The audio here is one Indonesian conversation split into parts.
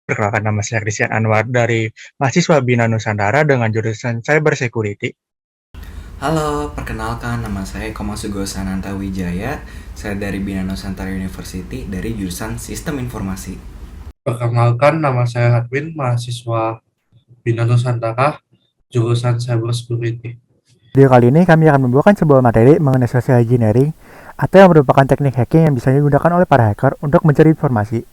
Perkenalkan, nama saya Christian Anwar dari mahasiswa Bina Nusantara dengan jurusan Cyber Security. Halo, perkenalkan nama saya Komasugo Sananta Wijaya. Saya dari Bina Nusantara University dari jurusan Sistem Informasi. Perkenalkan, nama saya Hadwin, mahasiswa Bina Nusantara, jurusan Cyber Security. Video kali ini kami akan membawakan sebuah materi mengenai social engineering atau yang merupakan teknik hacking yang bisa digunakan oleh para hacker untuk mencari informasi.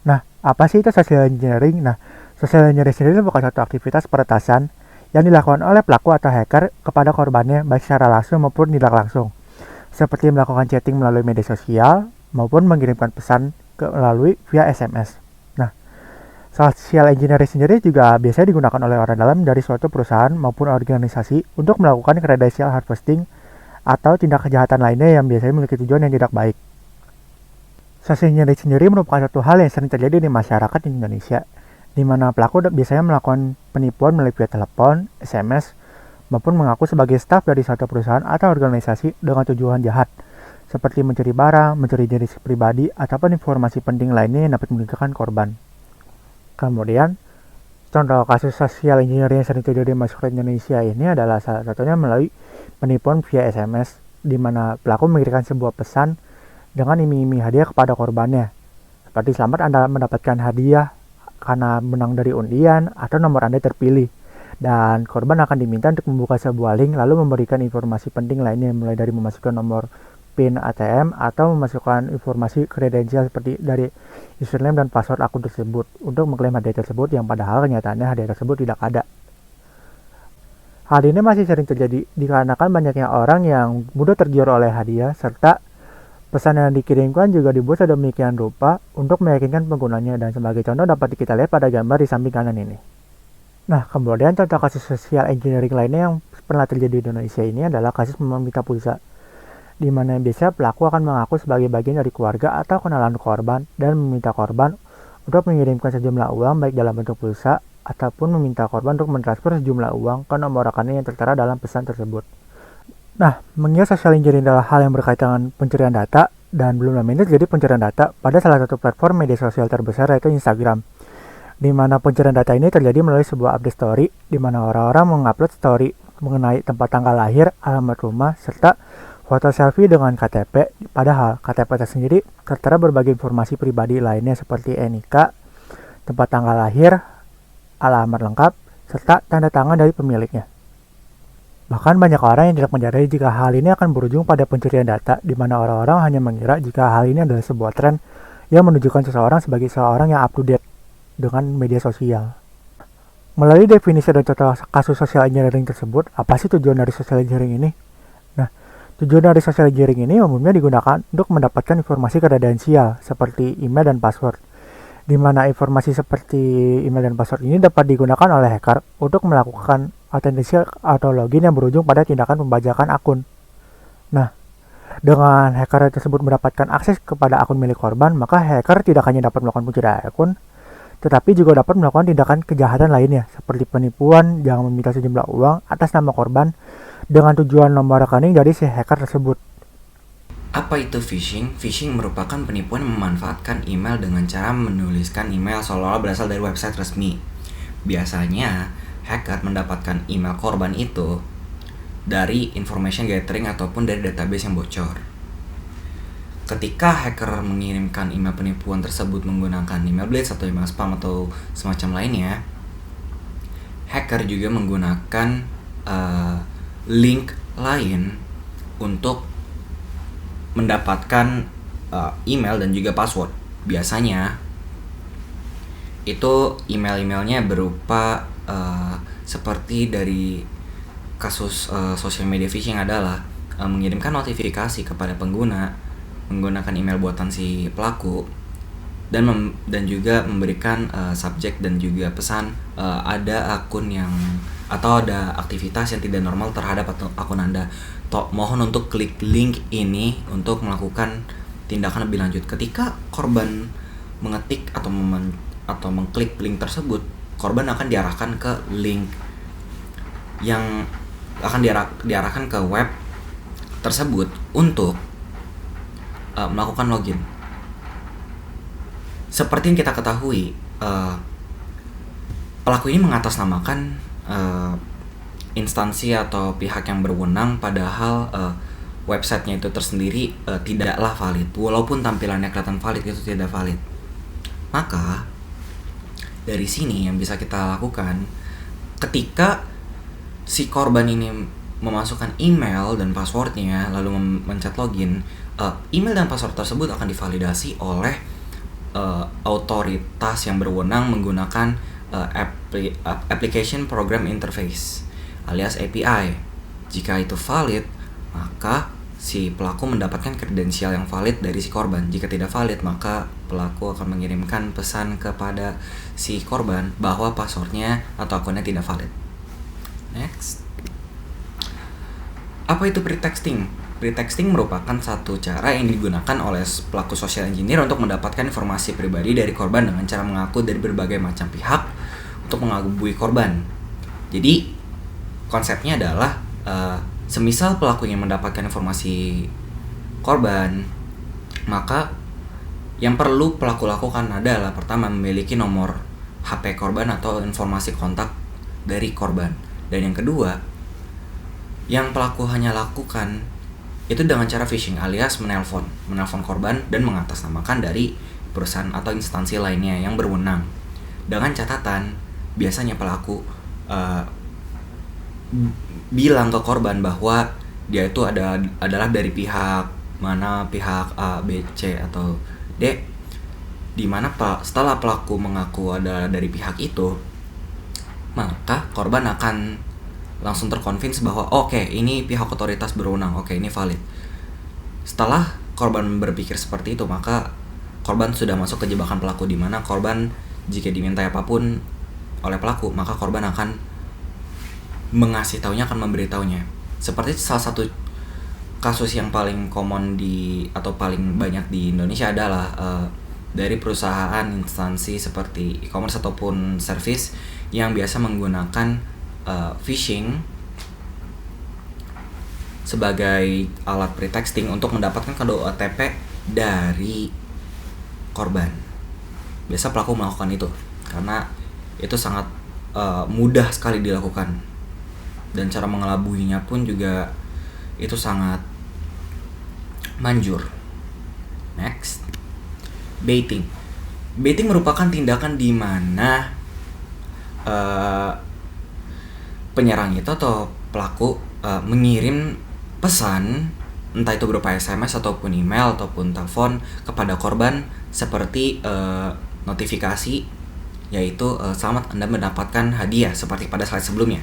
Nah, apa sih itu social engineering? Nah, social engineering sendiri merupakan suatu aktivitas peretasan yang dilakukan oleh pelaku atau hacker kepada korbannya baik secara langsung maupun tidak langsung, seperti melakukan chatting melalui media sosial maupun mengirimkan pesan melalui via SMS. Nah, social engineering sendiri juga biasanya digunakan oleh orang dalam dari suatu perusahaan maupun organisasi untuk melakukan credential harvesting atau tindak kejahatan lainnya yang biasanya memiliki tujuan yang tidak baik. Social engineering sendiri merupakan satu hal yang sering terjadi di masyarakat di Indonesia, di mana pelaku biasanya melakukan penipuan melalui via telepon, SMS, maupun mengaku sebagai staf dari suatu perusahaan atau organisasi dengan tujuan jahat, seperti mencuri barang, mencuri jenis pribadi, ataupun informasi penting lainnya yang dapat merugikan korban. Kemudian, contoh kasus social engineering yang sering terjadi di masyarakat Indonesia ini adalah salah satunya melalui penipuan via SMS, di mana pelaku mengirimkan sebuah pesan dengan iming-iming hadiah kepada korbannya. Seperti selamat Anda mendapatkan hadiah karena menang dari undian atau nomor Anda terpilih. Dan korban akan diminta untuk membuka sebuah link lalu memberikan informasi penting lainnya mulai dari memasukkan nomor PIN ATM atau memasukkan informasi kredensial seperti dari username dan password akun tersebut untuk mengklaim hadiah tersebut yang padahal kenyataannya hadiah tersebut tidak ada. Hal ini masih sering terjadi dikarenakan banyaknya orang yang mudah tergiur oleh hadiah serta pesan yang dikirimkan juga dibuat sedemikian rupa untuk meyakinkan penggunanya, dan sebagai contoh dapat kita lihat pada gambar di samping kanan ini. Nah, kemudian contoh kasus social engineering lainnya yang pernah terjadi di Indonesia ini adalah kasus meminta pulsa, di mana biasanya pelaku akan mengaku sebagai bagian dari keluarga atau kenalan korban dan meminta korban untuk mengirimkan sejumlah uang baik dalam bentuk pulsa ataupun meminta korban untuk mentransfer sejumlah uang ke nomor rekening yang tertera dalam pesan tersebut. Nah, mengingat social engineering adalah hal yang berkaitan dengan pencurian data, dan belum lama ini terjadi pencurian data pada salah satu platform media sosial terbesar yaitu Instagram, di mana pencurian data ini terjadi melalui sebuah update story, di mana orang-orang mengupload story mengenai tempat tanggal lahir, alamat rumah, serta foto selfie dengan KTP, padahal KTP tersendiri tertera berbagai informasi pribadi lainnya seperti NIK, tempat tanggal lahir, alamat lengkap, serta tanda tangan dari pemiliknya. Bahkan banyak orang yang tidak menyadari jika hal ini akan berujung pada pencurian data, di mana orang-orang hanya mengira jika hal ini adalah sebuah tren yang menunjukkan seseorang sebagai seseorang yang up to date dengan media sosial. Melalui definisi dan contoh kasus social engineering tersebut, apa sih tujuan dari social engineering ini? Nah, tujuan dari social engineering ini umumnya digunakan untuk mendapatkan informasi kredensial seperti email dan password, di mana informasi seperti email dan password ini dapat digunakan oleh hacker untuk melakukan autentisasi atau login yang berujung pada tindakan pembajakan akun. Nah, dengan hacker tersebut mendapatkan akses kepada akun milik korban, maka hacker tidak hanya dapat melakukan pencurian akun, tetapi juga dapat melakukan tindakan kejahatan lainnya, seperti penipuan yang meminta sejumlah uang atas nama korban dengan tujuan nomor rekening dari si hacker tersebut. Apa itu phishing? Phishing merupakan penipuan yang memanfaatkan email dengan cara menuliskan email seolah-olah berasal dari website resmi. Biasanya, hacker mendapatkan email korban itu dari information gathering ataupun dari database yang bocor. Ketika hacker mengirimkan email penipuan tersebut menggunakan email blitz atau email spam atau semacam lainnya, hacker juga menggunakan link lain untuk mendapatkan email dan juga password. Biasanya itu email-emailnya berupa seperti dari kasus social media phishing adalah mengirimkan notifikasi kepada pengguna menggunakan email buatan si pelaku dan juga memberikan subjek dan juga pesan ada akun yang atau ada aktivitas yang tidak normal terhadap akun Anda. Mohon untuk klik link ini untuk melakukan tindakan lebih lanjut. Ketika korban mengetik atau mengklik link tersebut, korban akan diarahkan ke link yang akan diarahkan ke web tersebut untuk melakukan login. Seperti yang kita ketahui, pelaku ini mengatasnamakan instansi atau pihak yang berwenang, padahal websitenya itu tersendiri tidaklah valid. Walaupun tampilannya kelihatan valid, itu tidak valid. Maka dari sini yang bisa kita lakukan, ketika si korban ini memasukkan email dan passwordnya lalu mencet login, email dan password tersebut akan divalidasi oleh otoritas yang berwenang menggunakan Application Program Interface alias API. Jika itu valid, maka si pelaku mendapatkan kredensial yang valid dari si korban. Jika tidak valid, maka pelaku akan mengirimkan pesan kepada si korban bahwa passwordnya atau akunnya tidak valid. Next. Apa itu pretexting? Pretexting merupakan satu cara yang digunakan oleh pelaku social engineer untuk mendapatkan informasi pribadi dari korban dengan cara mengaku dari berbagai macam pihak untuk mengelabui korban. Jadi konsepnya adalah semisal pelaku ingin mendapatkan informasi korban, maka yang perlu pelaku lakukan adalah pertama memiliki nomor HP korban atau informasi kontak dari korban. Dan yang kedua, yang pelaku hanya lakukan itu dengan cara phishing alias menelpon korban dan mengatasnamakan dari perusahaan atau instansi lainnya yang berwenang. Dengan catatan, biasanya pelaku bilang ke korban bahwa dia itu adalah dari pihak mana, pihak A, B, C atau D. Dimana setelah pelaku mengaku ada dari pihak itu, maka korban akan langsung terconvince bahwa oke, ini pihak otoritas berwenang, oke, ini valid. Setelah korban berpikir seperti itu, maka korban sudah masuk ke jebakan pelaku, di mana korban jika diminta apapun oleh pelaku, maka korban akan mengasih taunya, akan memberitahunya. Seperti salah satu kasus yang paling common atau paling banyak di Indonesia adalah dari perusahaan instansi seperti e-commerce ataupun service yang biasa menggunakan phishing sebagai alat pretexting untuk mendapatkan kode OTP dari korban. Biasa pelaku melakukan itu karena itu sangat mudah sekali dilakukan, dan cara mengelabuinya pun juga itu sangat manjur. Next, baiting. Baiting merupakan tindakan di mana penyerang itu atau pelaku mengirim pesan, entah itu berupa SMS ataupun email ataupun telepon kepada korban seperti notifikasi, yaitu selamat Anda mendapatkan hadiah seperti pada slide sebelumnya.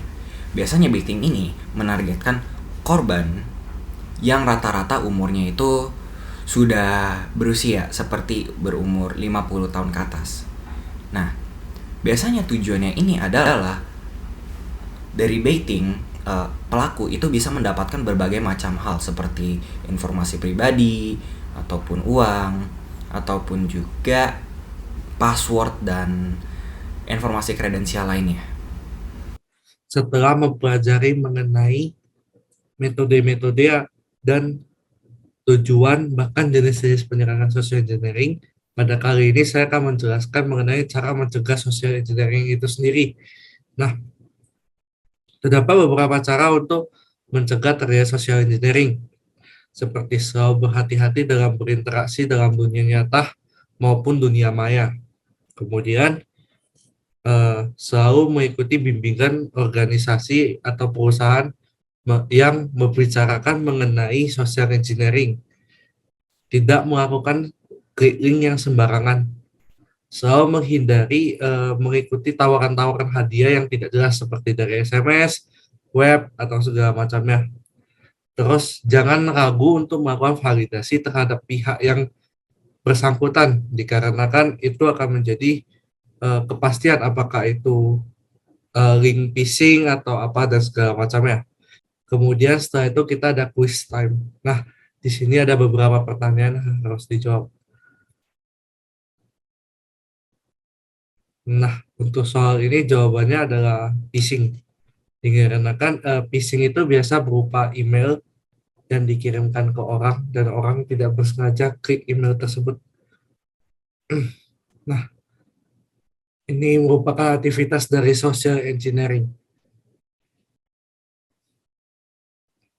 Biasanya baiting ini menargetkan korban yang rata-rata umurnya itu sudah berusia, seperti berumur 50 tahun ke atas. Nah, biasanya tujuannya ini adalah dari baiting, pelaku itu bisa mendapatkan berbagai macam hal seperti informasi pribadi, ataupun uang, ataupun juga password dan informasi kredensial lainnya. Setelah mempelajari mengenai metode-metode dan tujuan bahkan jenis-jenis penyerangan social engineering, pada kali ini saya akan menjelaskan mengenai cara mencegah social engineering itu sendiri. Nah, terdapat beberapa cara untuk mencegah terjadi social engineering, seperti selalu berhati-hati dalam berinteraksi dalam dunia nyata maupun dunia maya. Kemudian, selalu mengikuti bimbingan organisasi atau perusahaan yang membicarakan mengenai social engineering. Tidak melakukan klik link yang sembarangan. Selalu menghindari mengikuti tawaran-tawaran hadiah yang tidak jelas seperti dari SMS, web, atau segala macamnya. Terus jangan ragu untuk melakukan validasi terhadap pihak yang bersangkutan, dikarenakan itu akan menjadi kepastian apakah itu link phishing atau apa dan segala macamnya. Kemudian setelah itu kita ada quiz time. Nah, di sini ada beberapa pertanyaan yang harus dijawab. Nah, untuk soal ini jawabannya adalah phishing. Dikarenakan phishing itu biasa berupa email dan dikirimkan ke orang dan orang tidak bersengaja klik email tersebut. Ini merupakan aktivitas dari social engineering.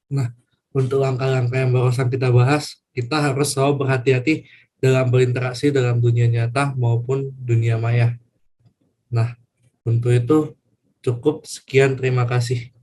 Nah, untuk langkah-langkah yang barusan kita bahas, kita harus selalu berhati-hati dalam berinteraksi dalam dunia nyata maupun dunia maya. Nah, untuk itu cukup sekian, terima kasih.